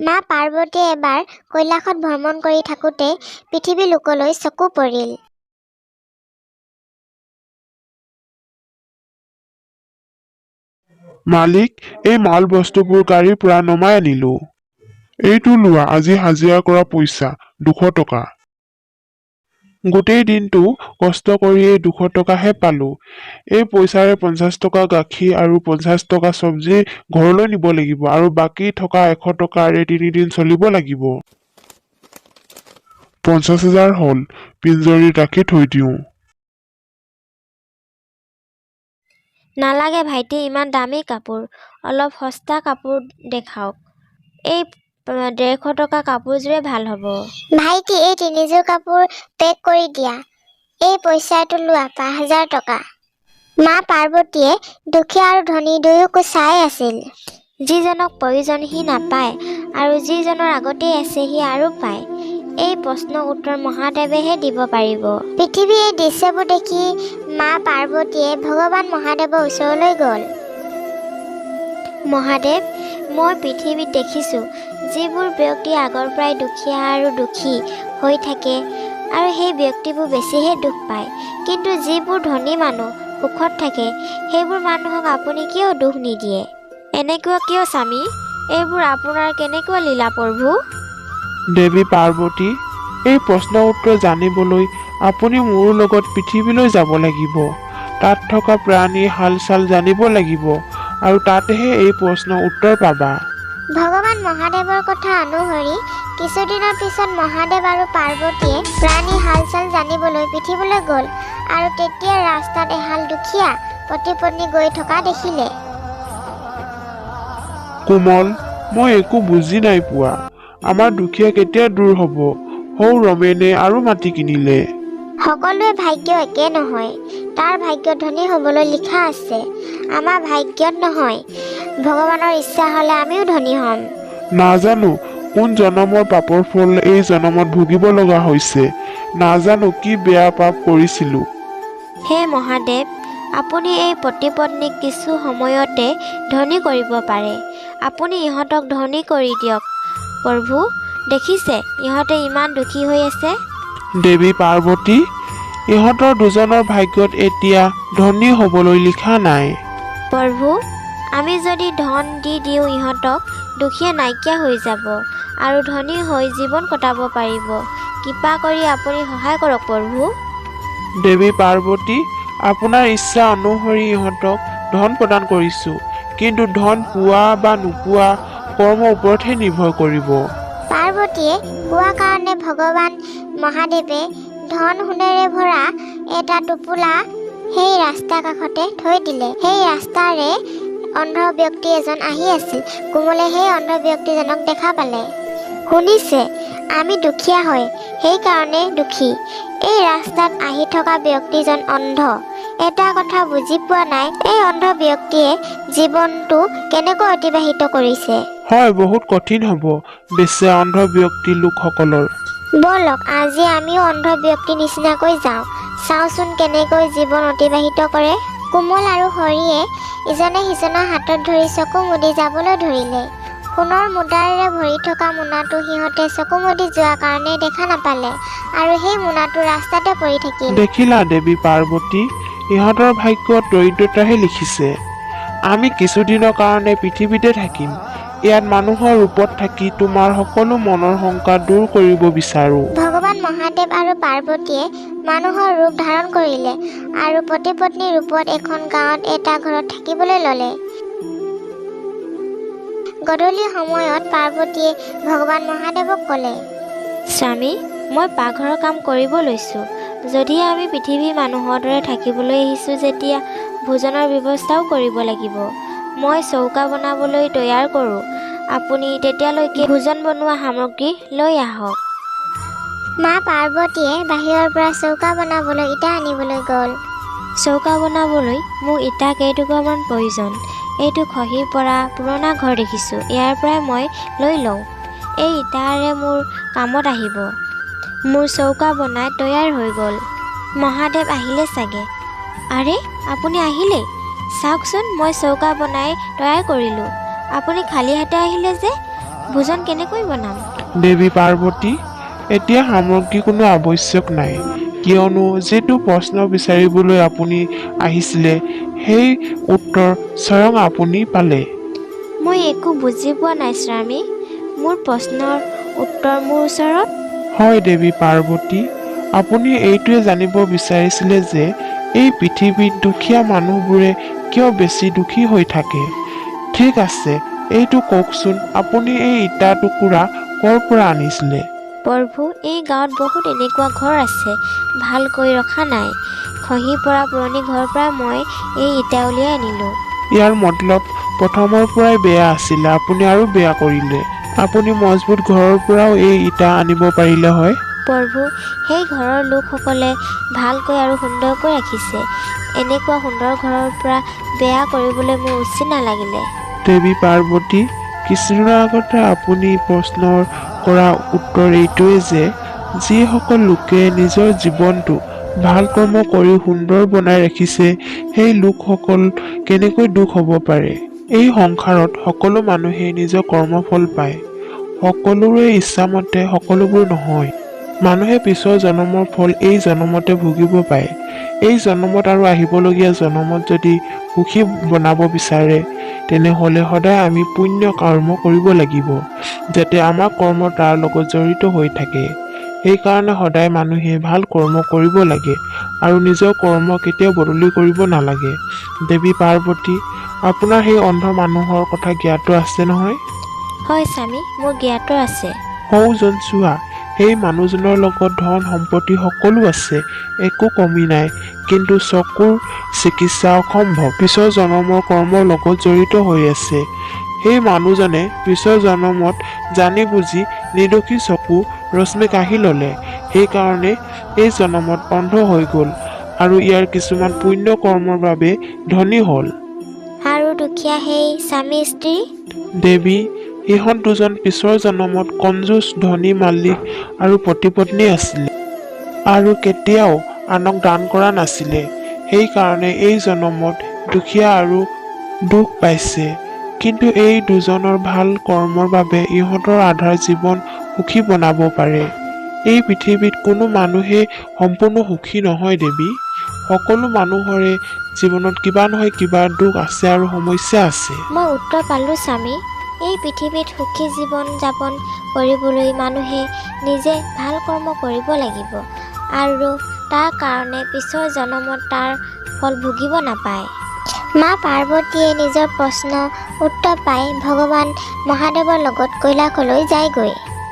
মা পাৰ্বতীয়ে এবাৰ কৈলাশত ভ্ৰমণ কৰি থাকোঁতে পৃথিৱী লোকলৈ চকু পৰিল। মালিক, এই মাল বস্তুবোৰ গাড়ীৰ পৰা নমাই আনিলো। এইটো লোৱা, আজি হাজিৰা কৰা পইচা 200 টকা। গোটেই দিনটো কষ্ট কৰি এই 200 টকাহে পালো। এই পইচাৰে 50 টকা গাখীৰ আৰু 50 টকা চব্জি ঘৰলৈ নিব লাগিব আৰু বাকী থকা 100 টকাৰে 3 দিন চলিব লাগিব। 50,000 হ'ল, পিঞ্জৰিত ৰাখি থৈ দিওঁ। নালাগে ভাইটি, ইমান দামী কাপোৰ, অলপ সস্তা কাপোৰ দেখাওক। এই 150 টকা কাপোৰযোৰে ভাল হ'ব। ভাইটি, এই 3যোৰ কাপোৰ পেক কৰি দিয়া। এই পইচাটো লোৱা, 5,000 টকা। মা পাৰ্বতীয়ে দুখীয়া আৰু ধনী দুয়োকো চাই আছিল। যিজনক প্ৰয়োজন সি নাপায় আৰু যিজনৰ আগতেই আছে সি আৰু পায়। এই প্ৰশ্নৰ উত্তৰ মহাদেৱেহে দিব পাৰিব। পৃথিৱীৰ এই দৃশ্যবোৰ দেখি মা পাৰ্বতীয়ে ভগৱান মহাদেৱৰ ওচৰলৈ গ'ল। মহাদেৱ, মই পৃথিৱীত দেখিছোঁ যিবোৰ ব্যক্তি আগৰ পৰাই দুখীয়া আৰু দুখী হৈ থাকে আৰু সেই ব্যক্তিবোৰ বেছিহে দুখ পায়, কিন্তু যিবোৰ ধনী মানুহ সুখত থাকে সেইবোৰ মানুহক আপুনি কিয় দুখ নিদিয়ে? এনেকুৱা কিয় স্বামী? এইবোৰ আপোনাৰ কেনেকুৱা লীলা প্ৰভু? দেৱী পাৰ্বতী, এই প্ৰশ্নৰ উত্তৰ জানিবলৈ আপুনি মোৰ লগত পৃথিৱীলৈ যাব লাগিব। তাত থকা প্ৰাণীৰ হালচাল জানিব লাগিব আৰু তাতেহে এই প্ৰশ্নৰ উত্তৰ পাবা। ভগৱান মহাদেৱৰ কথা অনুসৰি কিছুদিনৰ পিছত মহাদেৱ আৰু পাৰ্বতীয়ে প্ৰাণীৰ হালচাল জানিবলৈ পৃথিৱীলৈ গ'ল আৰু তেতিয়া ৰাস্তাত এহাল দুখীয়া পতি পত্নী গৈ থকা দেখিলে। কোমল, মই একো বুজি নাই পোৱা। আমাৰ দুখীয়া কেতিয়া দূৰ হ'ব? সৌ ৰমেনে আৰু মাটি কিনিলে। সকলোৱে ভাগ্য একে নহয়। তাৰ ভাগ্যত ধনী হ'বলৈ লিখা আছে, আমাৰ ভাগ্যত নহয়। ভগৱানৰ ইচ্ছা হ'লে আমিও ধনী হ'ম। নাজানো কোন জনমৰ পাপৰ ফল এই জনমত ভুগিব লগা হৈছে। নাজানো কি বেয়া পাপ কৰিছিলো। হে মহাদেৱ, আপুনি এই পতি পত্নীক কিছু সময়তে ধনী কৰিব পাৰে। আপুনি ইহঁতক ধনী কৰি দিয়ক প্ৰভু। দেখিছে ইহঁতে ইমান দুখী হৈ আছে। দেৱী পাৰ্বতী, ইহঁতৰ দুজনৰ ভাগ্যত এতিয়া ধনী হ'বলৈ লিখা নাই। প্ৰভু, আমি যদি ধন দি দিওঁ ইহঁতক, দুখীয়া নাইকিয়া হৈ যাব আৰু ধনী হৈ জীৱন কটাব পাৰিব। কৃপা কৰি আপুনি সহায় কৰক প্ৰভু। দেৱী পাৰ্বতী, আপোনাৰ ইচ্ছা অনুসৰি ইহঁতক ধন প্ৰদান কৰিছো, কিন্তু ধন পোৱা বা নোপোৱা কৰ্মৰ ওপৰতহে নিৰ্ভৰ কৰিব। পাৰ্বতীয়ে কোৱা কাৰণে ভগৱান মহাদেৱে ধন সোণেৰে ভৰা এটা টোপোলা সেই ৰাস্তা কাষতে থৈ দিলে। সেই ৰাস্তাৰে অন্ধ ব্যক্তি এজন আহি আছিল। কোমলে সেই অন্ধ ব্যক্তিজনক দেখা পালে। শুনিছে, আমি দুখীয়া হয়, সেইকাৰণে দুখী। এই ৰাস্তাত আহি থকা ব্যক্তিজন অন্ধ। এটা কথা বুজি পোৱা নাই, এই অন্ধ ব্যক্তিয়ে জীৱনটো কেনেকৈ অতিবাহিত কৰিছে। হয়, বহুত কঠিন হ'ব বেচেৰা অন্ধ ব্যক্তি লোকসকলৰ। ব'লক আজি আমিও অন্ধ ব্যক্তি নিচিনাকৈ যাওঁ, চাওঁচোন কেনেকৈ জীৱন অতিবাহিত কৰে। কোমল আৰু হৰিয়ে ইজনে সিজনৰ হাতত ধৰি চকু মুদি যাবলৈ ধৰিলে। সোণৰ মুদ্ৰাৰে ভৰি থকা মোনাটো সিহঁতে চকু মুদি যোৱাৰ কাৰণে দেখা নাপালে আৰু সেই মোনাটো ৰাস্তাতে পৰি থাকিল। দেখিলা দেৱী পাৰ্বতী, ইহঁতৰ ভাগ্যত দৰিদ্ৰতাহে লিখিছে। আমি কিছুদিনৰ কাৰণে পৃথিৱীতে থাকিম। ইয়াত মানুহৰ ৰূপত থাকি তোমাৰ সকলো মনৰ শংকা দূৰ কৰিব বিচাৰো। ভগৱান মহাদেৱ আৰু পাৰ্বতীয়ে মানুহৰ ৰূপ ধাৰণ কৰিলে আৰু পতি পত্নীৰ ৰূপত এখন গাঁৱত এটা ঘৰত থাকিবলৈ ল'লে। গধূলি সময়ত পাৰ্বতীয়ে ভগৱান মহাদেৱক ক'লে, স্বামী, মই পাকঘৰৰ কাম কৰিব লৈছোঁ। যদি আমি পৃথিৱীৰ মানুহৰ দৰে থাকিবলৈ আহিছোঁ যেতিয়া ভোজনৰ ব্যৱস্থাও কৰিব লাগিব। মই চৌকা বনাবলৈ তৈয়াৰ কৰোঁ। আপুনি তেতিয়ালৈকে ভোজন বনোৱা সামগ্ৰী লৈ আহক। মা পাৰ্বতীয়ে বাহিৰৰ পৰা চৌকা বনাবলৈ ইটা আনিবলৈ গ'ল। চৌকা বনাবলৈ মোক ইটা কেইটুকুৰামান প্ৰয়োজন। এইটো খহিৰ পৰা পুৰণা ঘৰ দেখিছোঁ, ইয়াৰ পৰাই মই লৈ লওঁ। এই ইটাৰে মোৰ কামত আহিব। মোৰ চৌকা বনাই তৈয়াৰ হৈ গ'ল। মহাদেৱ আহিলে চাগে। আৰে, আপুনি আহিলেই। চাওকচোন, মই চৌকা বনাই তৈয়াৰ কৰিলোঁ। আপুনি খালী হাতে আহিলে যে? ভোজন কেনেকৈ বনাম? দেৱী পাৰ্বতী, এতিয়া সামগ্ৰী কোনো আৱশ্যক নাই, কিয়নো যিটো প্ৰশ্ন বিচাৰিবলৈ আপুনি আহিছিলে সেই উত্তৰ স্বয়ং আপুনি পালে। মই একো বুজি পোৱা নাই স্বামী। মোৰ প্ৰশ্নৰ উত্তৰ মোৰ ওচৰত? হয় দেৱী পাৰ্বতী, আপুনি এইটোৱে জানিব বিচাৰিছিলে যে এই পৃথিৱীত দুখীয়া মানুহবোৰে কিয় বেছি দুখী হৈ থাকে। ঠিক আছে, এইটো কওকচোন, আপুনি এই ইটা টুকুৰা ক'ৰ পৰা আনিছিলে? প্ৰভু, এই গাঁৱত বহুত এনেকুৱা ঘৰ আছে ভালকৈ ৰখা নাই। খহি পৰা পুৰণি ঘৰৰ পৰা মই এই ইটা উলিয়াই আনিলোঁ। ইয়াৰ মতলব প্ৰথমৰ পৰাই বেয়া আছিলে, আপুনি আৰু বেয়া কৰিলে। আপুনি মজবুত ঘৰৰ পৰাও এই ইটা আনিব পাৰিলে হয়। প্ৰভু, সেই ঘৰৰ লোকসকলে ভালকৈ আৰু সুন্দৰকৈ ৰাখিছে। এনেকুৱা সুন্দৰ ঘৰৰ পৰা বেয়া কৰিবলৈ মোৰ উচিত নালাগিলে। দেৱী পাৰ্বতী, কিছুদিনৰ আগতে আপুনি প্ৰশ্নৰ কৰা উত্তৰ এইটোৱে যে যিসকল লোকে নিজৰ জীৱনটো ভাল কৰ্ম কৰি সুন্দৰ বনাই ৰাখিছে সেই লোকসকল কেনেকৈ দুখ হ'ব পাৰে। এই সংসাৰত সকলো মানুহে নিজৰ কৰ্মফল পায়। সকলোৰে ইচ্ছামতে সকলোবোৰ নহয়। মানুহে পিছৰ জন্মৰ ফল এই জন্মতে ভুগিব পাৰে। এই জন্মত আৰু আহিবলগীয়া জন্মত যদি সুখী বনাব বিচাৰে তেনেহ'লে সদায় আমি পুণ্য কৰ্ম কৰিব লাগিব, যাতে আমাৰ কৰ্ম তাৰ লগত জড়িত হৈ থাকে। সেইকাৰণে সদায় মানুহে ভাল কৰ্ম কৰিব লাগে আৰু নিজৰ কৰ্ম কেতিয়াও বদলি কৰিব নালাগে। দেৱী পাৰ্বতী, আপোনাৰ সেই অন্ধ মানুহৰ কথা জ্ঞাত আছে নহয়? হয় স্বামী, মোৰ জ্ঞাত আছে। সৌজন চোৱা, সেই মানুহজনৰ লগত ধন সম্পত্তি সকলো আছে, একো কমি নাই, কিন্তু চকুৰ চিকিৎসা অসম্ভৱ। পিছৰ জন্মৰ কৰ্মৰ লগত জড়িত হৈ আছে। সেই মানুহজনে পিছৰ জন্মত জানি বুজি নিৰ্দোষী চকু ৰশ্মি কাঢ়ি ল'লে, সেইকাৰণে এই জন্মত অন্ধ হৈ গ'ল আৰু ইয়াৰ কিছুমান পুণ্য কৰ্মৰ বাবে ধনী হ'ল। আৰু দুখীয়া সেই স্বামী স্ত্ৰী? দেৱী, সিহঁত দুজন পিছৰ জন্মত কঞ্জুচ ধনী মালিক আৰু পতিপত্নী আছিলে আৰু কেতিয়াও আনক দান কৰা নাছিলে। সেইকাৰণে এই জন্মত দুখীয়া আৰু দুখ পাইছে। কিন্তু এই দুজনৰ ভাল কৰ্মৰ বাবে ইহঁতৰ আধাৰ জীৱন সুখী বনাব পাৰে। এই পৃথিৱীত কোনো মানুহে সম্পূৰ্ণ সুখী নহয় দেৱী। সকলো মানুহৰে জীৱনত কিবা নহয় কিবা দুখ আছে আৰু সমস্যা আছে। মই উত্তৰ পালোঁ স্বামী। এই পৃথিৱীত সুখী জীৱন যাপন কৰিবলৈ মানুহে নিজে ভাল কৰ্ম কৰিব লাগিব আৰু তাৰ কাৰণে পিছৰ জন্মত তাৰ ফল ভুগিব নাপায়। মা পাৰ্বতীয়ে নিজৰ প্ৰশ্ন উত্তৰ পাই ভগৱান মহাদেৱৰ লগত কৈলাশলৈ যায়গৈ।